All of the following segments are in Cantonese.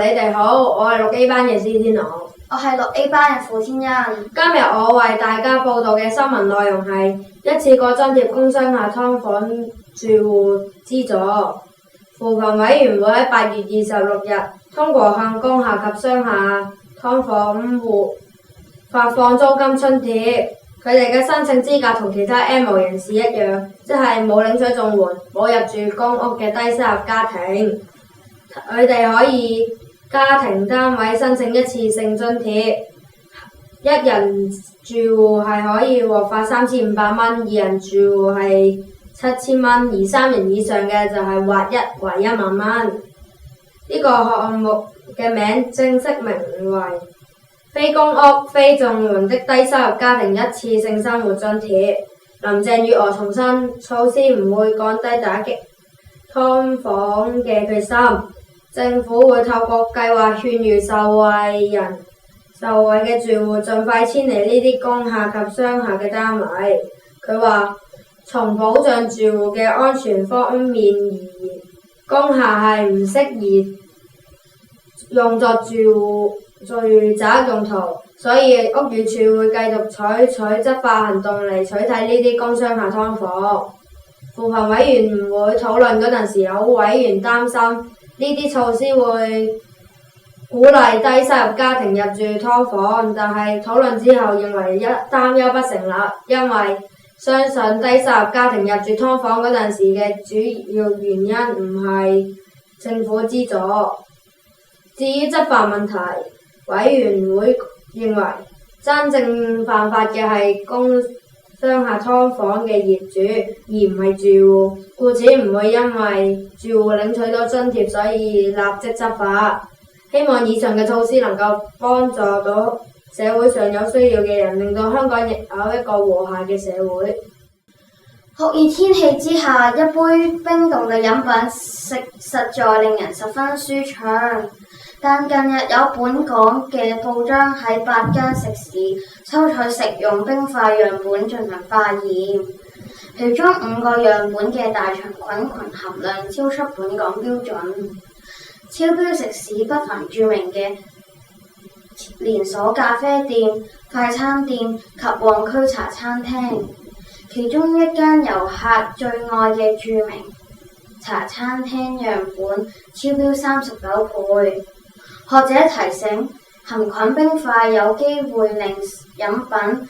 你哋好，我係6A 班嘅施天朗。我係6A 班嘅傅天恩。今日我為大家報道嘅新聞內容係一次過津貼工商廈劏房住戶資助。扶貧委員會喺8月26日通過向工廈及商廈劏房戶發放租金津貼。佢哋嘅申請資格同其他 N 無人士一樣，即係冇領取綜援、冇入住公屋嘅低收入家庭。佢哋可以家庭單位申請一次性津貼，一人住戶係可以獲發3500蚊，二人住戶係7000蚊，而3人以上嘅就係劃一為1萬蚊。呢個項目嘅名正式名為非公屋非綜援的低收入家庭一次性生活津貼。林鄭月娥重申，措施唔會降低打擊劏房嘅決心。政府會透過計劃勸喻受惠嘅住戶盡快遷離呢啲工廈及商廈嘅單位。佢話，從保障住戶嘅安全方面而言，工廈係唔適宜用作住宅用途，所以屋宇署會繼續採取執法行動嚟取締呢啲工商廈劏房。扶貧委員會討論嗰陣時，有委員擔心呢啲措施會鼓勵低收入家庭入住劏房，但係討論之後認為擔憂不成立，因為相信低收入家庭入住劏房嗰陣時嘅主要原因唔係政府資助。至於執法問題，委員會認為真正犯法嘅係工商廈劏房嘅業主，而唔係住戶，故此唔會因為住戶領取到津貼所以立即執法。希望以上嘅措施能夠幫助到社會上有需要嘅人，令到香港亦有一個和諧嘅社會。酷熱天氣之下，一杯冰凍嘅飲品實在令人十分舒暢。但近日有本港嘅報章喺8間食肆抽取食用冰塊樣本進行化驗，其中5個樣本嘅大腸菌群含量超出本港標準。超標食肆不乏著名嘅連鎖咖啡店、快餐店及旺區茶餐廳，其中一間遊客最愛嘅著名茶餐廳樣本超標39倍。學者提醒，含菌冰塊有機會令飲品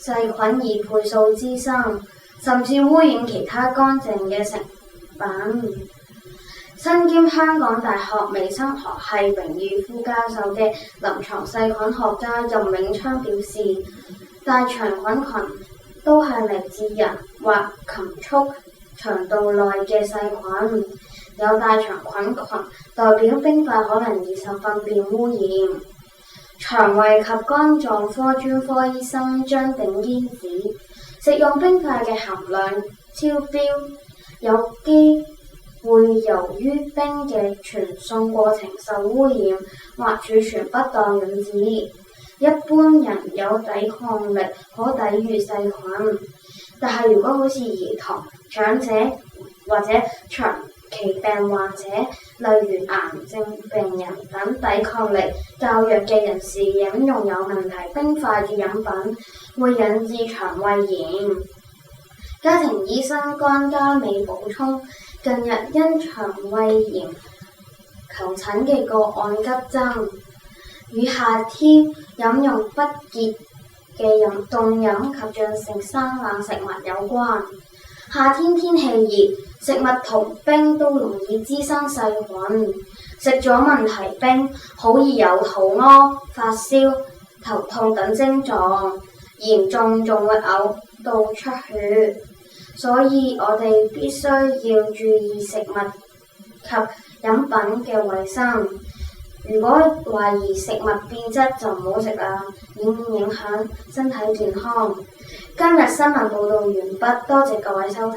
細菌以倍數滋生，甚至污染其他乾淨嘅食品。身兼香港大學微生學系榮譽副教授嘅臨床細菌學家任永昌表示，大腸菌群都係嚟自人或禽畜腸道內嘅細菌。有大腸菌群代表冰塊可能易受糞便污染。腸胃及肝臟科專科醫生張鼎堅指，食用冰塊嘅含量超標，有機會由於冰嘅傳送過程受污染或儲存不當引致。一般人有抵抗力可抵禦細菌，但係如果好似兒童、長者或者長期病患者，例如癌症病人等抵抗力較弱嘅人士飲用有問題冰塊嘅飲品，會引致腸胃炎。家庭醫生關嘉美補充，近日因腸胃炎求診嘅個案急增，與夏天飲用不潔嘅凍飲及進食生冷食物有關。夏天天氣熱，食物同冰都容易滋生細菌，食咗問題冰好易有肚屙、發燒、頭痛等症狀，嚴重仲會嘔到出血。所以我哋必須要注意食物及飲品嘅衛生。如果懷疑食物變質就唔好食啦，以免影響身體健康。今日新聞報道完畢，多謝各位收睇。